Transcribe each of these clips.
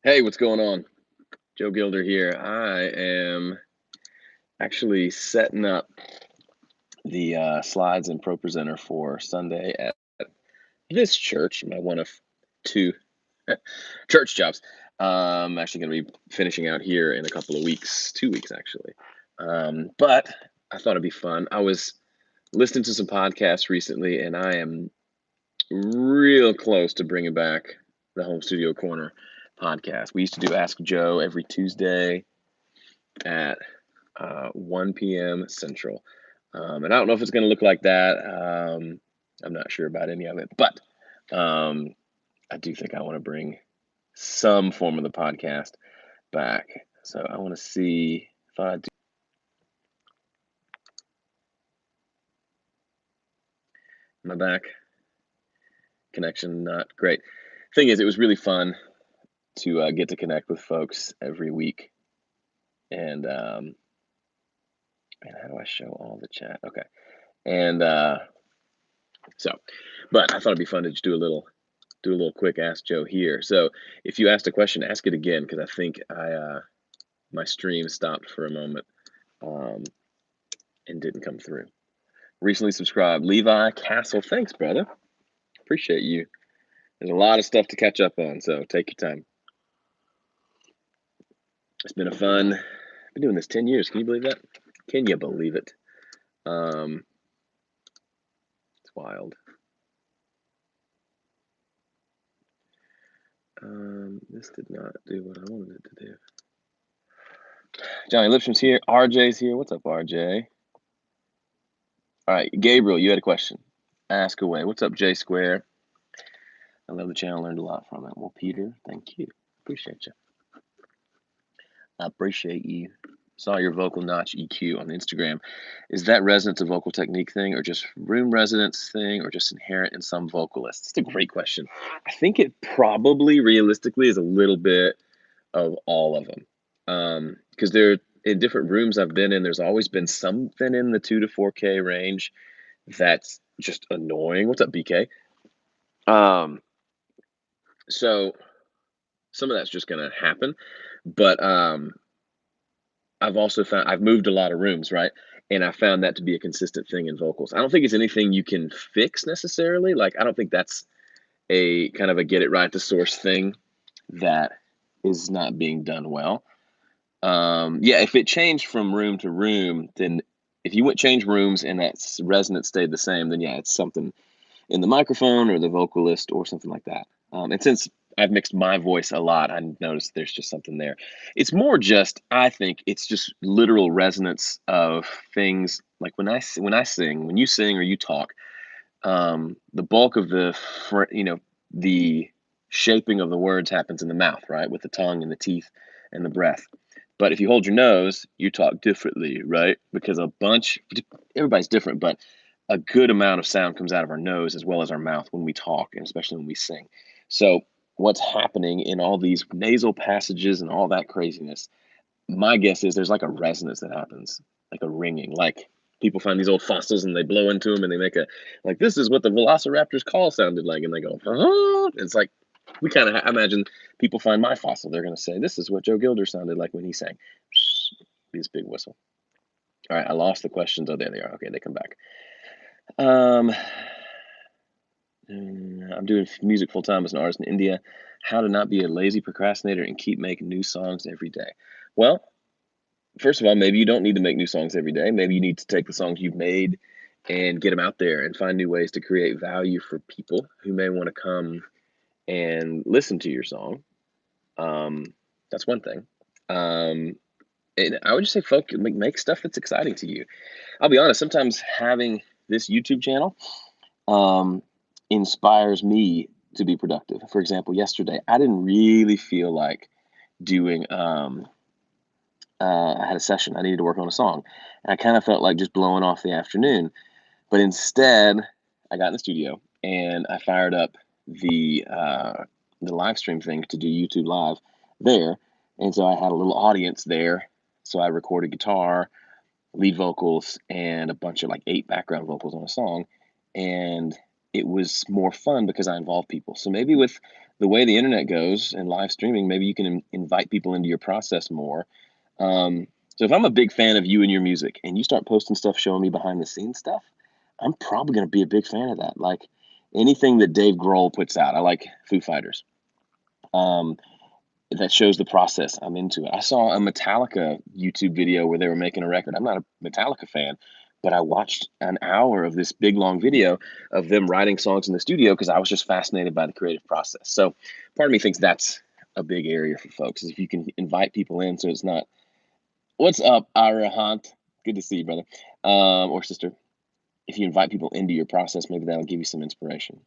Hey, what's going on? Joe Gilder here. I am actually setting up the slides and ProPresenter for Sunday at this church, my one of two church jobs. I'm actually going to be finishing out here in a couple of weeks, 2 weeks actually. But I thought it'd be fun. I was listening to some podcasts recently, and I am real close to bringing back the Home Studio Corner podcast. We used to do Ask Joe every Tuesday at 1 p.m. Central. And I don't know if it's going to look like that. I'm not sure about any of it, but um, I do think I want to bring some form of the podcast back. So I want to see if I do. My back connection not great. Thing is, it was really fun to get to connect with folks every week. And how do I show all the chat? Okay. And but I thought it'd be fun to just do a little quick Ask Joe here. So if you asked a question, ask it again, because I think my stream stopped for a moment and didn't come through. Recently subscribed, Levi Castle. Thanks, brother. Appreciate you. There's a lot of stuff to catch up on, so take your time. It's been a fun. I've been doing this 10 years. Can you believe that? Can you believe it? It's wild. This did not do what I wanted it to do. Johnny Lipsham's here. RJ's here. What's up, RJ? All right, Gabriel, you had a question. Ask away. What's up, J Square? I love the channel. Learned a lot from it. Well, Peter, thank you. Appreciate you. I appreciate you. Saw your vocal notch EQ on Instagram. Is that resonance a vocal technique thing, or just room resonance thing, or just inherent in some vocalists? It's a great question. I think it probably, realistically, is a little bit of all of them. Because they're in different rooms I've been in, there's always been something in the 2 to 4K range that's just annoying. What's up, BK? So some of that's just going to happen, but I've also found I've moved a lot of rooms, right? And I found that to be a consistent thing in vocals. I don't think it's anything you can fix necessarily. Like, I don't think that's a kind of a get it right to source thing that is not being done well. Yeah, if it changed from room to room, then if you would change rooms and that resonance stayed the same, then yeah, it's something in the microphone or the vocalist or something like that. And since I've mixed my voice a lot, I noticed there's just something there. It's more just, I think it's just literal resonance of things. Like when I sing, when you sing or you talk, the bulk of the shaping of the words happens in the mouth, right? With the tongue and the teeth and the breath. But if you hold your nose, you talk differently, right? Because everybody's different, but a good amount of sound comes out of our nose as well as our mouth when we talk, and especially when we sing. So what's happening in all these nasal passages and all that craziness, my guess is there's like a resonance that happens, like a ringing. Like people find these old fossils and they blow into them and they make like, this is what the velociraptor's call sounded like. And they go, huh? It's like, we kind of imagine people find my fossil. They're going to say, this is what Joe Gilder sounded like when he sang. This big whistle. All right, I lost the questions. Oh, there they are. Okay, they come back. I'm doing music full time as an artist in India. How to not be a lazy procrastinator and keep making new songs every day. Well, first of all, maybe you don't need to make new songs every day. Maybe you need to take the songs you've made and get them out there and find new ways to create value for people who may want to come and listen to your song. That's one thing. And I would just say, make stuff that's exciting to you. I'll be honest, sometimes having this YouTube channel inspires me to be productive. For example, yesterday, I didn't really feel like doing, I had a session. I needed to work on a song. And I kind of felt like just blowing off the afternoon. But instead, I got in the studio and I fired up the live stream thing to do YouTube Live there. And so I had a little audience there. So I recorded guitar, lead vocals, and a bunch of like 8 background vocals on a song. And it was more fun because I involved people. So maybe with the way the internet goes and live streaming, maybe you can invite people into your process more. Um, so if I'm a big fan of you and your music, and you start posting stuff showing me behind the scenes stuff, I'm probably going to be a big fan of that. Like anything that Dave Grohl puts out, I like Foo Fighters. Um, that shows the process, I'm into it. I saw a Metallica YouTube video where they were making a record. I'm not a Metallica fan, but I watched an hour of this big long video of them writing songs in the studio because I was just fascinated by the creative process. So part of me thinks that's a big area for folks, is if you can invite people in so it's not, "What's up, Arahant? Good to see you, brother." Or sister. If you invite people into your process, maybe that'll give you some inspiration.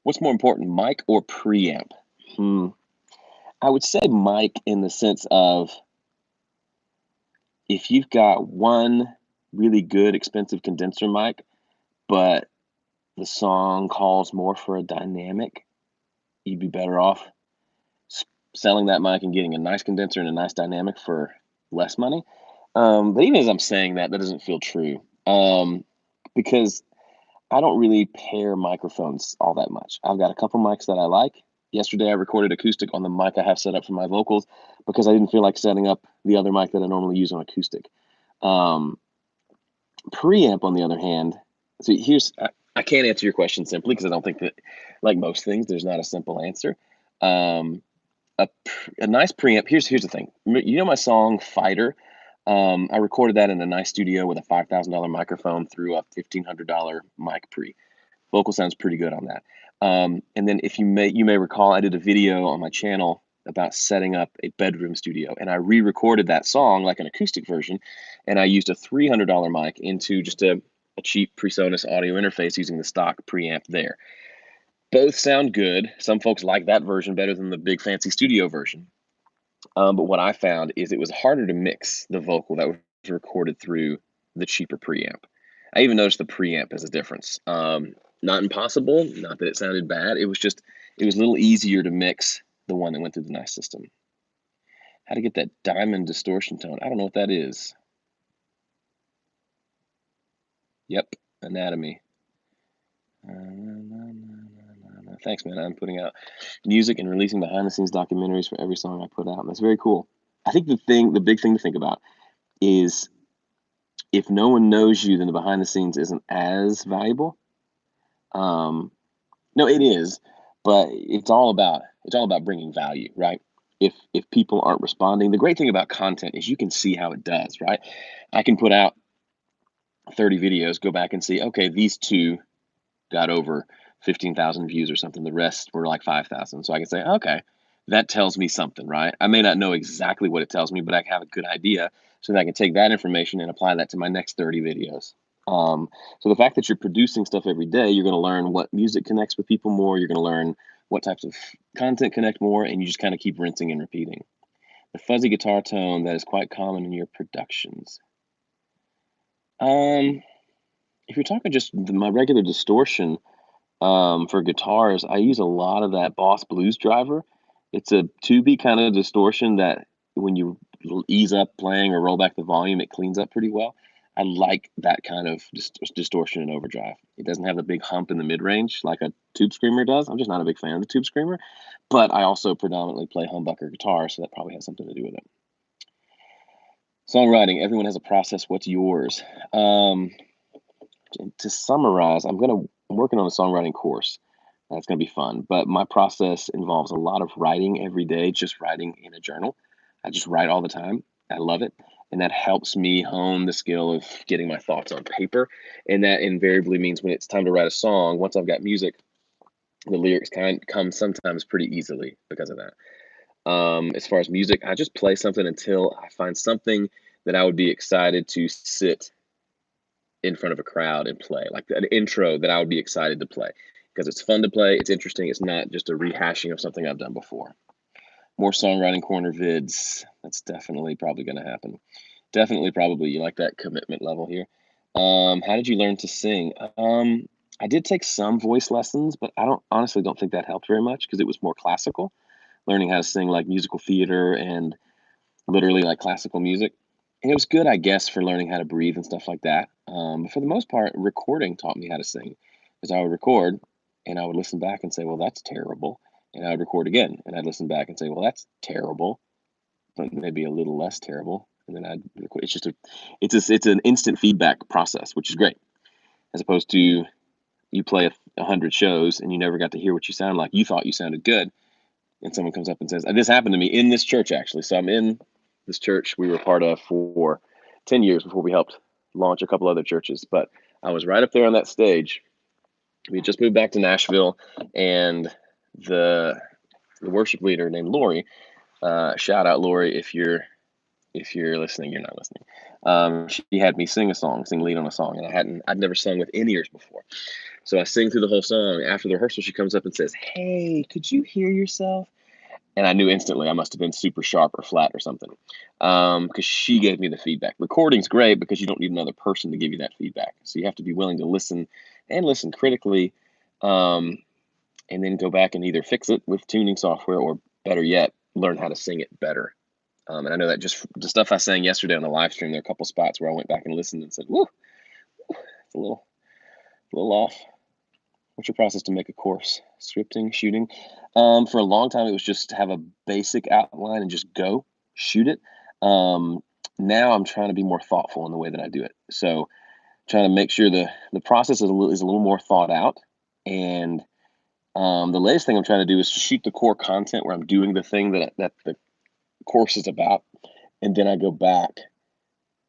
What's more important, mic or preamp? Hmm. I would say mic, in the sense of, if you've got one really good expensive condenser mic, but the song calls more for a dynamic, you'd be better off selling that mic and getting a nice condenser and a nice dynamic for less money. But even as I'm saying that, that doesn't feel true, because I don't really pair microphones all that much. I've got a couple mics that I like. Yesterday, I recorded acoustic on the mic I have set up for my vocals because I didn't feel like setting up the other mic that I normally use on acoustic. Um, Preamp, on the other hand, so I can't answer your question simply because I don't think that, like most things, there's not a simple answer. Um, a nice preamp. Here's the thing. You know my song "Fighter." I recorded that in a nice studio with a $5,000 microphone through a $1,500 mic pre. Vocal sounds pretty good on that. And then, if you may recall, I did a video on my channel about setting up a bedroom studio, and I re-recorded that song like an acoustic version, and I used a $300 mic into just a cheap PreSonus audio interface using the stock preamp there. Both sound good. Some folks like that version better than the big fancy studio version. But what I found is it was harder to mix the vocal that was recorded through the cheaper preamp. I even noticed the preamp as a difference. Not impossible, not that it sounded bad. It was a little easier to mix the one that went through the nice system. How to get that diamond distortion tone? I don't know what that is. Yep, anatomy. Thanks, man. I'm putting out music and releasing behind the scenes documentaries for every song I put out. And that's very cool. I think the big thing to think about is, if no one knows you, then the behind the scenes isn't as valuable. No, it is, but it's all about bringing value, right? If people aren't responding, the great thing about content is you can see how it does, right? I can put out 30 videos, go back and see, okay, these two got over 15,000 views or something. The rest were like 5,000. So I can say, okay, that tells me something, right? I may not know exactly what it tells me, but I have a good idea, so that I can take that information and apply that to my next 30 videos. So the fact that you're producing stuff every day, you're going to learn what music connects with people more. You're going to learn what types of content connect more, and you just kind of keep rinsing and repeating. The fuzzy guitar tone that is quite common in your productions. If you're talking just my regular distortion, for guitars, I use a lot of that Boss Blues driver. It's a tubey kind of distortion that, when you ease up playing or roll back the volume, it cleans up pretty well. I like that kind of distortion and overdrive. It doesn't have the big hump in the mid range like a tube screamer does. I'm just not a big fan of the tube screamer, but I also predominantly play humbucker guitar, so that probably has something to do with it. Songwriting, everyone has a process. What's yours? To summarize, I'm working on a songwriting course. That's going to be fun. But my process involves a lot of writing every day, just writing in a journal. I just write all the time. I love it. And that helps me hone the skill of getting my thoughts on paper. And that invariably means when it's time to write a song, once I've got music, the lyrics come sometimes pretty easily because of that. As far as music, I just play something until I find something that I would be excited to sit in front of a crowd and play, like an intro that I would be excited to play, because it's fun to play, it's interesting, it's not just a rehashing of something I've done before. More songwriting corner vids. That's definitely probably going to happen. Definitely, probably. You like that commitment level here. How did you learn to sing? I did take some voice lessons, but I don't think that helped very much because it was more classical, learning how to sing like musical theater and literally like classical music. And it was good, I guess, for learning how to breathe and stuff like that. But for the most part, recording taught me how to sing, because I would record and I would listen back and say, well, that's terrible. and I'd record again, and I'd listen back and say, well, that's terrible, but maybe a little less terrible, and then I'd record. It's an instant feedback process, which is great, as opposed to you play 100 shows and you never got to hear what you sound like. You thought you sounded good, and someone comes up and says, this happened to me in this church, actually. So I'm in this church we were part of for 10 years before we helped launch a couple other churches. But I was right up there on that stage. We had just moved back to Nashville, and the worship leader named Lori, shout out Lori if you're listening. You're not listening. She had me sing lead on a song, and I'd never sung with in-ears before. So I sing through the whole song. After the rehearsal, she comes up and says, hey, could you hear yourself? And I knew instantly I must have been super sharp or flat or something, because she gave me the feedback. Recording's great because you don't need another person to give you that feedback. So you have to be willing to listen and listen critically, and then go back and either fix it with tuning software or, better yet, learn how to sing it better. And I know that just the stuff I sang yesterday on the live stream, there are a couple spots where I went back and listened and said, whoa, it's a little off. What's your process to make a course? Scripting, shooting? For a long time, it was just have a basic outline and just go shoot it. Now I'm trying to be more thoughtful in the way that I do it. So trying to make sure the process is a little more thought out. And the latest thing I'm trying to do is to shoot the core content where I'm doing the thing that the course is about. And then I go back.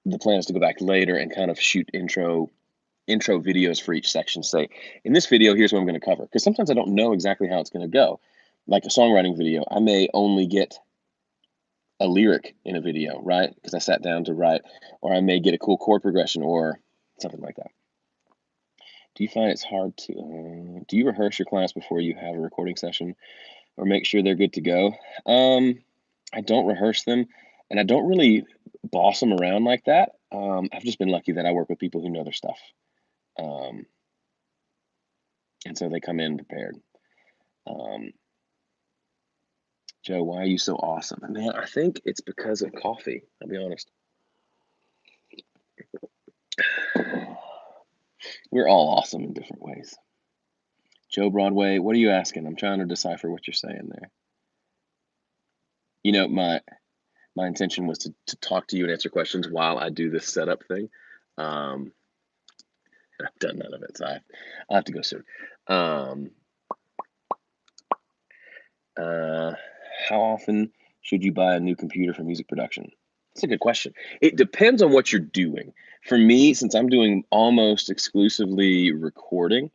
The plan is to go back later and kind of shoot intro videos for each section. Say, in this video, here's what I'm going to cover. Because sometimes I don't know exactly how it's going to go. Like a songwriting video, I may only get a lyric in a video, right? Because I sat down to write. Or I may get a cool chord progression or something like that. Do you find it's hard to, do you rehearse your clients before you have a recording session or make sure they're good to go? I don't rehearse them, and I don't really boss them around like that. I've just been lucky that I work with people who know their stuff. And so they come in prepared. Joe, why are you so awesome? Man, I think it's because of coffee, I'll be honest. We're all awesome in different ways. Joe Broadway, what are you asking? I'm trying to decipher what you're saying there. You know, my intention was to talk to you and answer questions while I do this setup thing. And I've done none of it, so I'll have to go soon. How often should you buy a new computer for music production? That's a good question. It depends on what you're doing. For me, since I'm doing almost exclusively recording,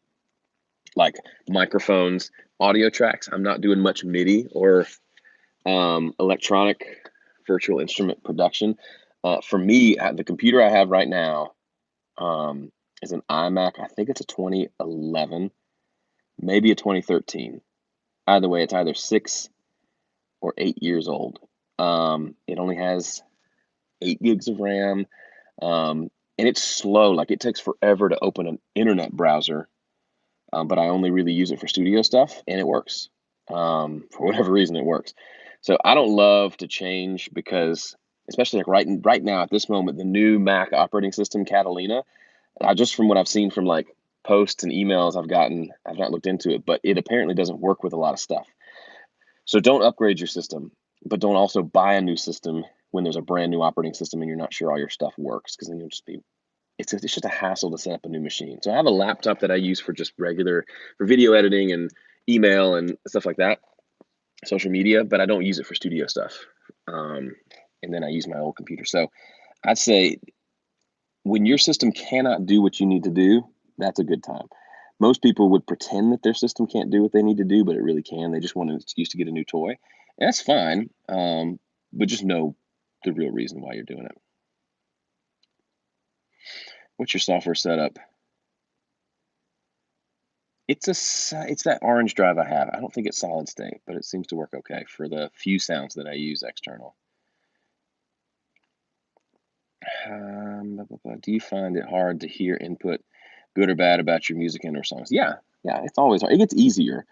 like microphones, audio tracks, I'm not doing much MIDI or electronic virtual instrument production. For me, the computer I have right now is an iMac. I think it's a 2011, maybe a 2013. Either way, it's either 6 or 8 years old. It only has 8 gigs of RAM, and it's slow. Like, it takes forever to open an internet browser, but I only really use it for studio stuff, and it works. For whatever reason, it works. So I don't love to change because, especially like right now at this moment, the new Mac operating system, Catalina, just from what I've seen from like posts and emails I've not looked into it, but it apparently doesn't work with a lot of stuff. So don't upgrade your system, but don't also buy a new system when there's a brand new operating system and you're not sure all your stuff works, because then you'll just be, it's just a hassle to set up a new machine. So I have a laptop that I use for just regular, for video editing and email and stuff like that, social media, but I don't use it for studio stuff. And then I use my old computer. So I'd say when your system cannot do what you need to do, that's a good time. Most people would pretend that their system can't do what they need to do, but it really can. They just want an excuse to get a new toy. And that's fine, but just know the real reason why you're doing it. What's your software setup? It's that orange drive I have. I don't think it's solid state, but it seems to work okay for the few sounds that I use external. Do you find it hard to hear input, good or bad, about your music and/or songs? Yeah, it's always hard. It gets easier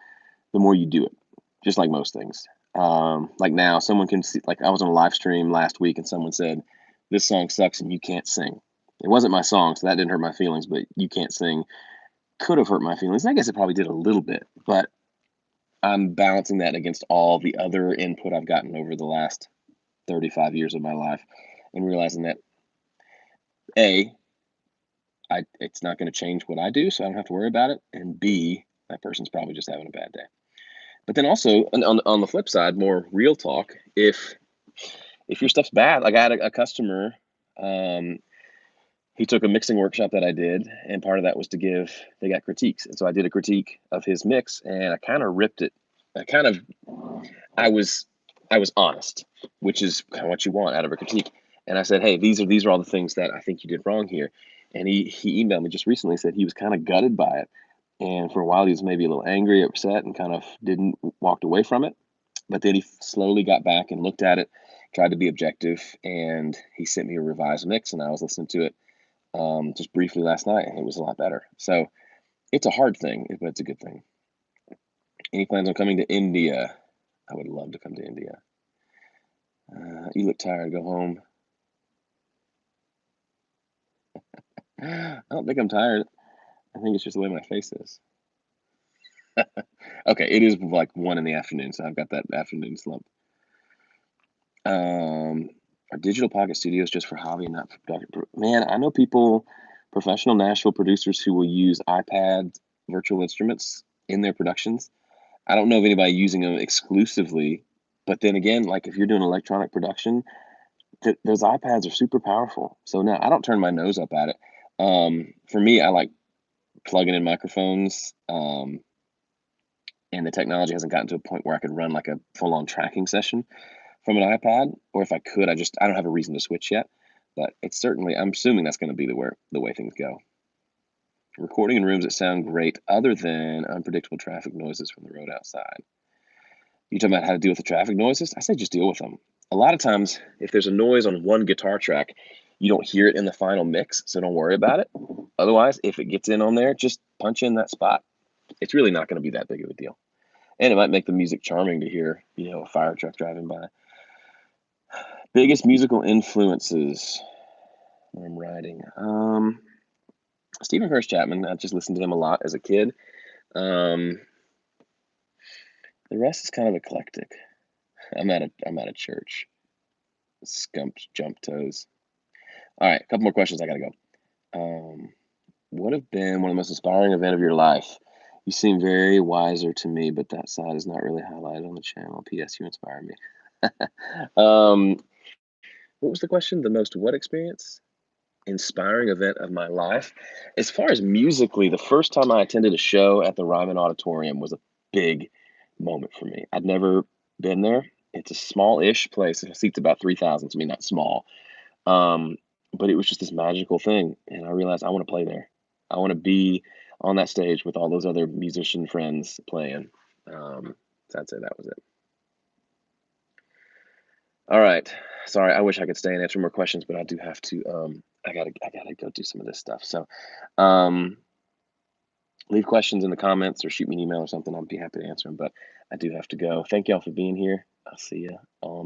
the more you do it, just like most things. Like now, someone can see, like I was on a live stream last week and someone said, this song sucks and you can't sing. It wasn't my song, so that didn't hurt my feelings, but you can't sing could have hurt my feelings. And I guess it probably did a little bit, but I'm balancing that against all the other input I've gotten over the last 35 years of my life and realizing that A, it's not going to change what I do, so I don't have to worry about it. And B, that person's probably just having a bad day. But then also on the flip side, more real talk, if your stuff's bad, like I had a customer, um, he took a mixing workshop that I did, and part of that was to give, they got critiques. And so I did a critique of his mix and I kind of ripped it. I kind of, I was, I was honest, which is kind of what you want out of a critique. And I said, hey, these are all the things that I think you did wrong here. And he emailed me just recently, said he was kind of gutted by it. And for a while he was maybe a little angry, upset, and kind of didn't walked away from it. But then he slowly got back and looked at it, tried to be objective, and he sent me a revised mix, and I was listening to it just briefly last night, and it was a lot better. So it's a hard thing, but it's a good thing. Any plans on coming to India? I would love to come to India. You look tired. Go home. I don't think I'm tired. I think it's just the way my face is. Okay, it is like 1 in the afternoon, so I've got that afternoon slump. Are digital pocket studios just for hobby, not for production? Man, I know people, professional Nashville producers who will use iPad virtual instruments in their productions. I don't know of anybody using them exclusively, but then again, like if you're doing electronic production, those iPads are super powerful. So now I don't turn my nose up at it. For me, I like plugging in microphones, and the technology hasn't gotten to a point where I could run like a full-on tracking session from an iPad, or if I could, I don't have a reason to switch yet. But it's certainly, I'm assuming that's going to be the way things go. Recording in rooms that sound great, other than unpredictable traffic noises from the road outside. You talking about how to deal with the traffic noises? I say just deal with them. A lot of times, if there's a noise on one guitar track, you don't hear it in the final mix, so don't worry about it. Otherwise, if it gets in on there, just punch in that spot. It's really not going to be that big of a deal. And it might make the music charming to hear, a fire truck driving by. Biggest musical influences when I'm writing. Stephen Hurst Chapman. I just listened to him a lot as a kid. The rest is kind of eclectic. I'm at a church. Skumped jump toes. All right, a couple more questions. I gotta go. What have been one of the most inspiring event of your life? You seem very wiser to me, but that side is not really highlighted on the channel. P.S. You inspire me. What was the question? The most what experience? Inspiring event of my life. As far as musically, the first time I attended a show at the Ryman Auditorium was a big moment for me. I'd never been there. It's a small-ish place. It seats about 3,000 to me, not small. Um, but it was just this magical thing, and I realized I want to play there. I want to be on that stage with all those other musician friends playing. So I'd say that was it. All right. Sorry, I wish I could stay and answer more questions, but I do have to. I gotta go do some of this stuff. So, um, leave questions in the comments or shoot me an email or something. I'll be happy to answer them. But I do have to go. Thank y'all for being here. I'll see you on